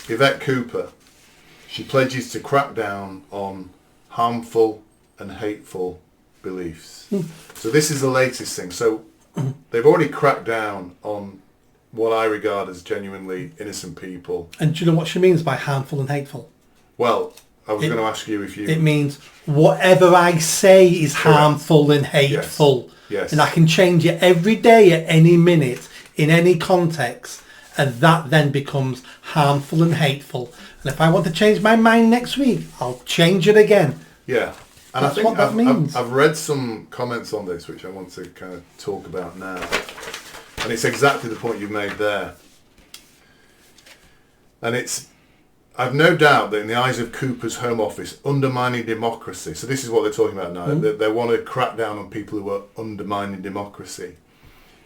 Yvette Cooper, she pledges to crack down on harmful and hateful beliefs. So this is the latest thing. So they've already cracked down on what I regard as genuinely innocent people. And do you know what she means by harmful and hateful? Well, I was going to ask you if you... It means whatever I say is harmful and hateful. Yes. And I can change it every day at any minute, in any context, and that then becomes harmful and hateful. And if I want to change my mind next week, I'll change it again. Yeah. And That's I think what that means. I've read some comments on this, which I want to kind of talk about now. And it's exactly the point you've made there. And I've no doubt that in the eyes of Cooper's Home Office, undermining democracy, so this is what they're talking about now, they want to crack down on people who are undermining democracy,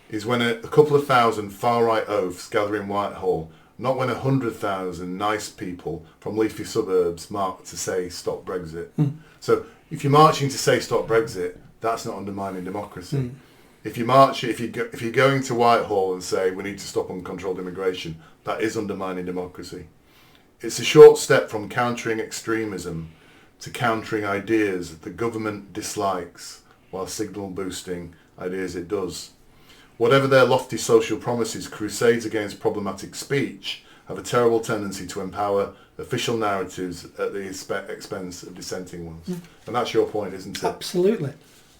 is when a couple of thousand far-right oafs gather in Whitehall, not when 100,000 nice people from leafy suburbs march to say stop Brexit. So if you're marching to say stop Brexit, that's not undermining democracy. If you're going to Whitehall and say we need to stop uncontrolled immigration, that is undermining democracy. It's a short step from countering extremism to countering ideas that the government dislikes while signal boosting ideas it does. Whatever their lofty social promises, crusades against problematic speech have a terrible tendency to empower official narratives at the expense of dissenting ones. And that's your point, isn't it? Absolutely.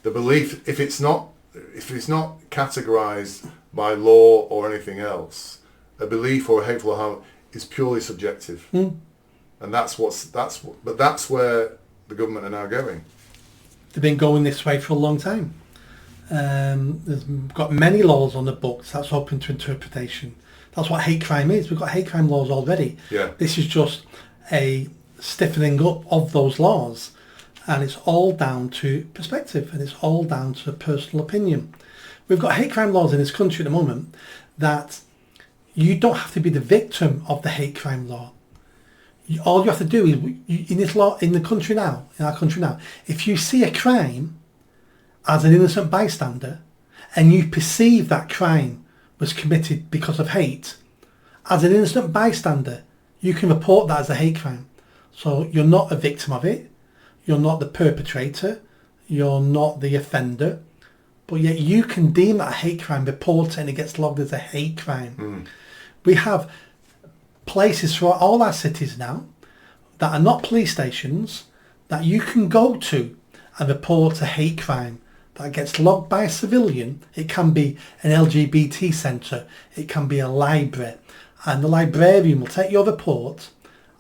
The belief, if it's not categorised by law or anything else, a belief or a hateful harm is purely subjective. And that's where the government are now going. They've been going this way for a long time. There's got many laws on the books that's open to interpretation. That's what hate crime is. We've got hate crime laws already. Yeah. This is just a stiffening up of those laws, and it's all down to perspective, and it's all down to personal opinion. We've got hate crime laws in this country at the moment that you don't have to be the victim of the hate crime law. All you have to do is, in this law, in our country now, if you see a crime as an innocent bystander and you perceive that crime was committed because of hate, as an innocent bystander, you can report that as a hate crime. So you're not a victim of it, you're not the perpetrator, you're not the offender, but yet you can deem that a hate crime, report it, and it gets logged as a hate crime. We have places throughout all our cities now that are not police stations that you can go to and report a hate crime that gets logged by a civilian. It can be an LGBT centre, it can be a library, and the librarian will take your report,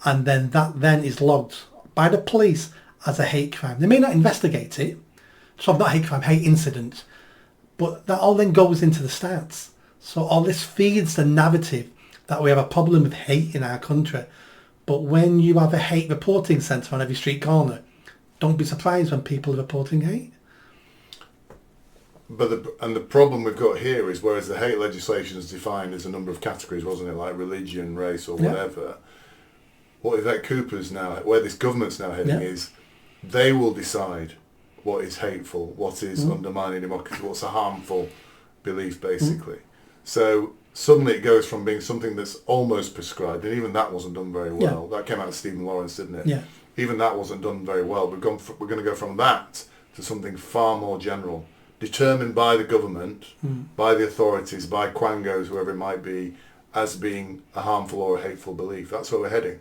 and then that then is logged by the police as a hate crime. They may not investigate it, so not hate crime, hate incident, but that all then goes into the stats. So all this feeds the narrative that we have a problem with hate in our country. But when you have a hate reporting centre on every street corner, don't be surprised when people are reporting hate. But the problem we've got here is, whereas the hate legislation is defined as a number of categories, wasn't it, like religion, race, or whatever, what Yvette Cooper's now, where this government's now heading is, they will decide what is hateful, what is undermining democracy, what's a harmful belief, basically. So suddenly it goes from being something that's almost prescribed, and even that wasn't done very well. That came out of Stephen Lawrence, didn't it? Yeah. Even that wasn't done very well. We're going to go from that to something far more general, determined by the government, by the authorities, by quangos, whoever it might be, as being a harmful or a hateful belief. That's where we're heading.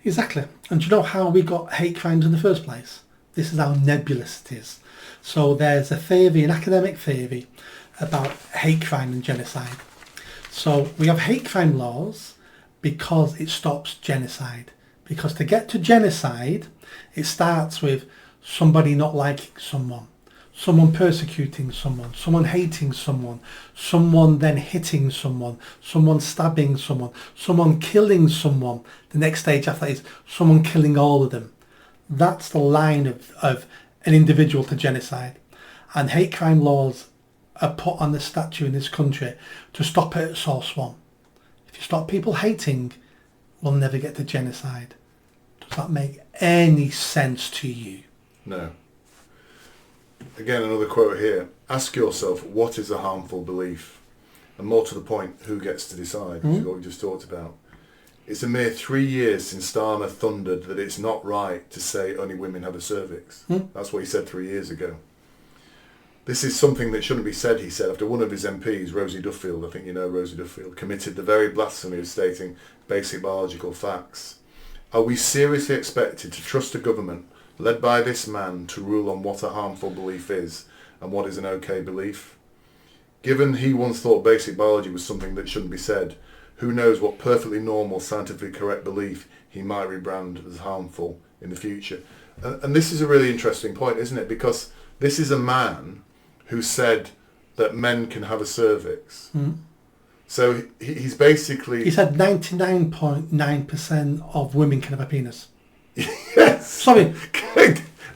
Exactly. And do you know how we got hate crimes in the first place? This is how nebulous it is. So there's a theory, an academic theory, about hate crime and genocide. So we have hate crime laws because it stops genocide. Because to get to genocide, it starts with somebody not liking someone persecuting someone hating someone then hitting someone stabbing someone killing someone. The next stage after that is someone killing all of them. That's the line of an individual to genocide. And hate crime laws are put on the statute in this country to stop it at source one. If you stop people hating, we'll never get to genocide. Does that make any sense to you? No. Again, another quote here. Ask yourself, what is a harmful belief? And more to the point, who gets to decide, which is what we just talked about. it's a mere 3 years since Starmer thundered that it's not right to say only women have a cervix. That's what he said 3 years ago. This is something that shouldn't be said, he said, after one of his MPs, Rosie Duffield, I think you know Rosie Duffield, committed the very blasphemy of stating basic biological facts. Are we seriously expected to trust a government led by this man to rule on what a harmful belief is and what is an okay belief? Given he once thought basic biology was something that shouldn't be said, who knows what perfectly normal, scientifically correct belief he might rebrand as harmful in the future. And this is a really interesting point, isn't it? Because this is a man who said that men can have a cervix. So he's basically... He said 99.9% of women can have a penis. Yes. Sorry.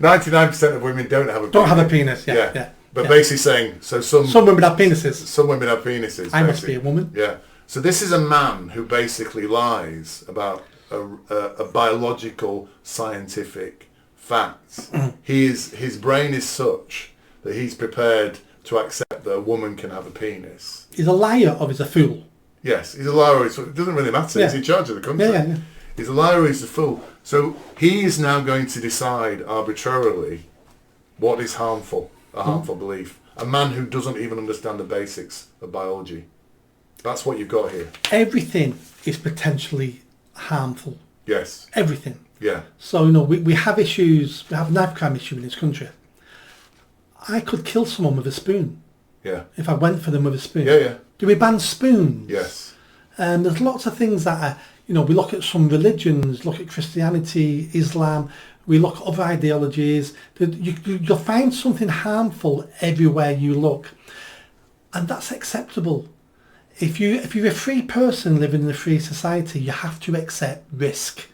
99% of women don't have a penis. Don't have a penis, yeah. But basically saying, so some women have penises. Some women have penises. I must be a woman. Yeah. So this is a man who basically lies about a biological, scientific fact. His brain is such that he's prepared to accept that a woman can have a penis. He's a liar or he's a fool? Yes, he's a liar. It doesn't really matter. Yeah. He's in charge of the country. Yeah. He's a liar or he's a fool. So he is now going to decide arbitrarily what is harmful, a harmful belief. A man who doesn't even understand the basics of biology. That's what you've got here. Everything is potentially harmful. Yes. Everything. Yeah. So, we have issues. We have a knife crime issue in this country. I could kill someone with a spoon. Yeah. If I went for them with a spoon. Yeah. Do we ban spoons? Yes. There's lots of things that are, we look at some religions, look at Christianity, Islam, we look at other ideologies. You'll find something harmful everywhere you look. And that's acceptable. If you're a free person living in a free society, you have to accept risk.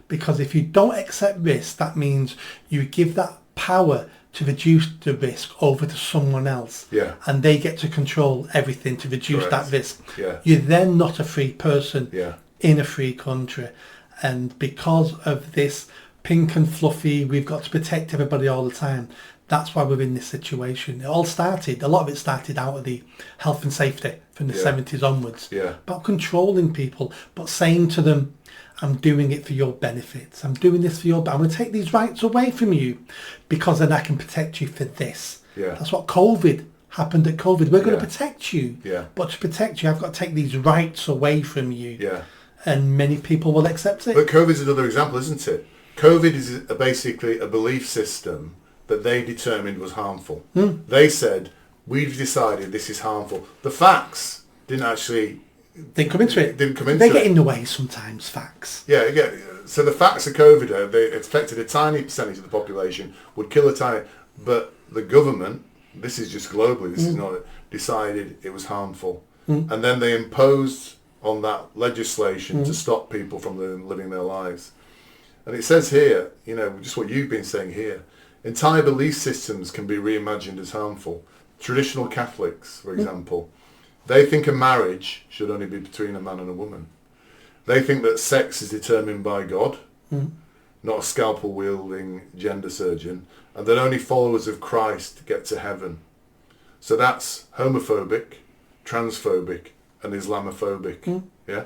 Because if you don't accept risk, that means you give that power to reduce the risk over to someone else. Yeah. And they get to control everything to reduce that risk. Yeah. You're then not a free person in a free country. And because of this pink and fluffy, we've got to protect everybody all the time. That's why we're in this situation. A lot of it started out of the health and safety from the 70s onwards. Yeah. About controlling people, but saying to them, I'm doing it for your benefits. I'm doing this for your... I'm going to take these rights away from you because then I can protect you for this. Yeah. That's what happened at COVID. We're going to protect you. Yeah. But to protect you, I've got to take these rights away from you. Yeah. And many people will accept it. But COVID's another example, isn't it? COVID is basically a belief system that they determined was harmful. They said, we've decided this is harmful. The facts didn't actually... Didn't come into it. They get in the way sometimes, facts. Yeah. So the facts of COVID, they affected a tiny percentage of the population, would kill a tiny... But the government, this is just globally, this is not... decided it was harmful. And then they imposed on that legislation to stop people from living their lives. And it says here, just what you've been saying here, entire belief systems can be reimagined as harmful. Traditional Catholics, for example, they think a marriage should only be between a man and a woman. They think that sex is determined by God, not a scalpel-wielding gender surgeon, and that only followers of Christ get to heaven. So that's homophobic, transphobic, and Islamophobic. Yeah?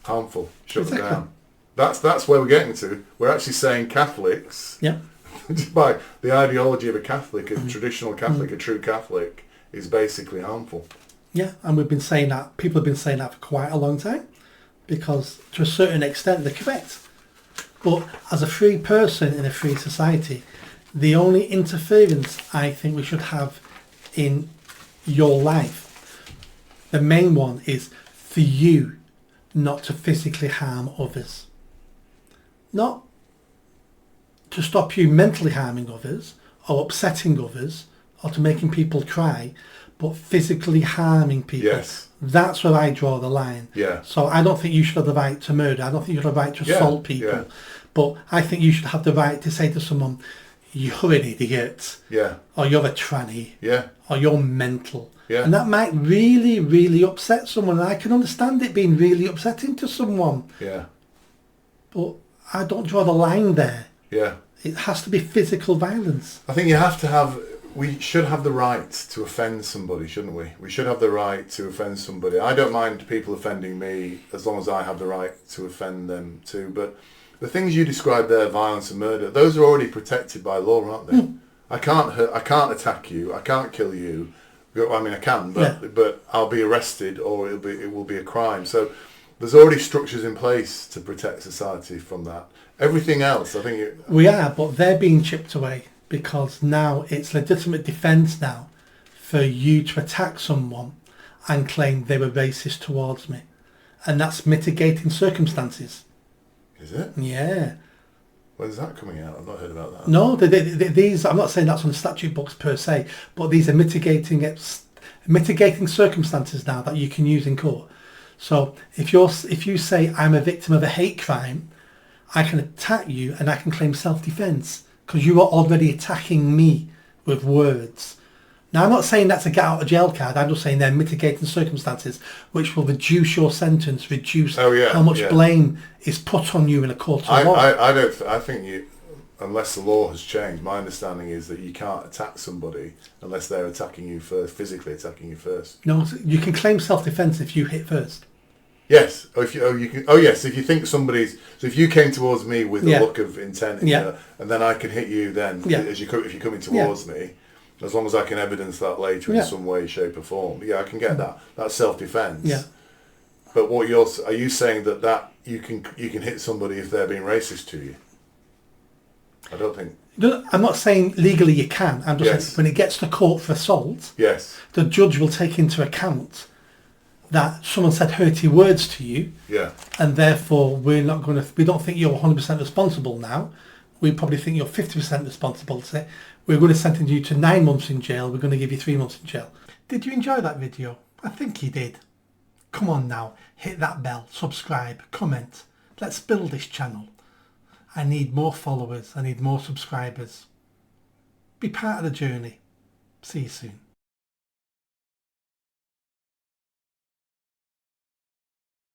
Harmful. Shut them down. That's where we're getting to. We're actually saying Catholics, by the ideology of a Catholic, a traditional Catholic, a true Catholic, is basically harmful. Yeah, and we've been saying that, people have been saying that for quite a long time, because to a certain extent they're correct. But as a free person in a free society, the only interference I think we should have in your life, the main one is for you not to physically harm others. Not to stop you mentally harming others or upsetting others or to making people cry, but physically harming people. Yes. That's where I draw the line. Yeah. So I don't think you should have the right to murder. I don't think you should have the right to assault people. But I think you should have the right to say to someone, you're an idiot. Yeah. Or you're a tranny. Yeah. Or you're mental. Yeah. And that might really, really upset someone. And I can understand it being really upsetting to someone. Yeah. But I don't draw the line there. Yeah. It has to be physical violence. I think you have to have we should have the right to offend somebody, shouldn't we? We should have the right to offend somebody. I don't mind people offending me as long as I have the right to offend them too. But the things you described there, violence and murder, those are already protected by law, aren't they? I can't hurt, I can't attack you, I can't kill you. I mean, I can, but I'll be arrested, or it will be a crime. So there's already structures in place to protect society from that. Everything else, I think... We are, but they're being chipped away because now it's legitimate defence now for you to attack someone and claim they were racist towards me. And that's mitigating circumstances. Is it? Yeah. When's that coming out? I've not heard about that. No, these, I'm not saying that's on the statute books per se, but these are mitigating circumstances now that you can use in court. So if you say I'm a victim of a hate crime, I can attack you and I can claim self-defence because you are already attacking me with words. Now, I'm not saying that's a get out of jail card. I'm just saying they're mitigating circumstances which will reduce your sentence, reduce how much blame is put on you in a court of law. I think you, unless the law has changed, my understanding is that you can't attack somebody unless they're attacking you first, physically attacking you first. No, you can claim self-defence if you hit first. Yes. If you think somebody's... So if you came towards me with a look of intent, and then I can hit you then, if you're coming towards me... As long as I can evidence that later in some way, shape or form. Yeah, I can get that. That's self-defence. Yeah. But are you saying that you can hit somebody if they're being racist to you? I don't think... I'm not saying legally you can. I'm just saying when it gets to court for assault, the judge will take into account that someone said hurty words to you, and therefore we don't think you're 100% responsible now. We probably think you're 50% responsible. We're going to sentence you to 9 months in jail. We're going to give you 3 months in jail. Did you enjoy that video? I think you did. Come on now, hit that bell, subscribe, comment. Let's build this channel. I need more followers. I need more subscribers. Be part of the journey. See you soon.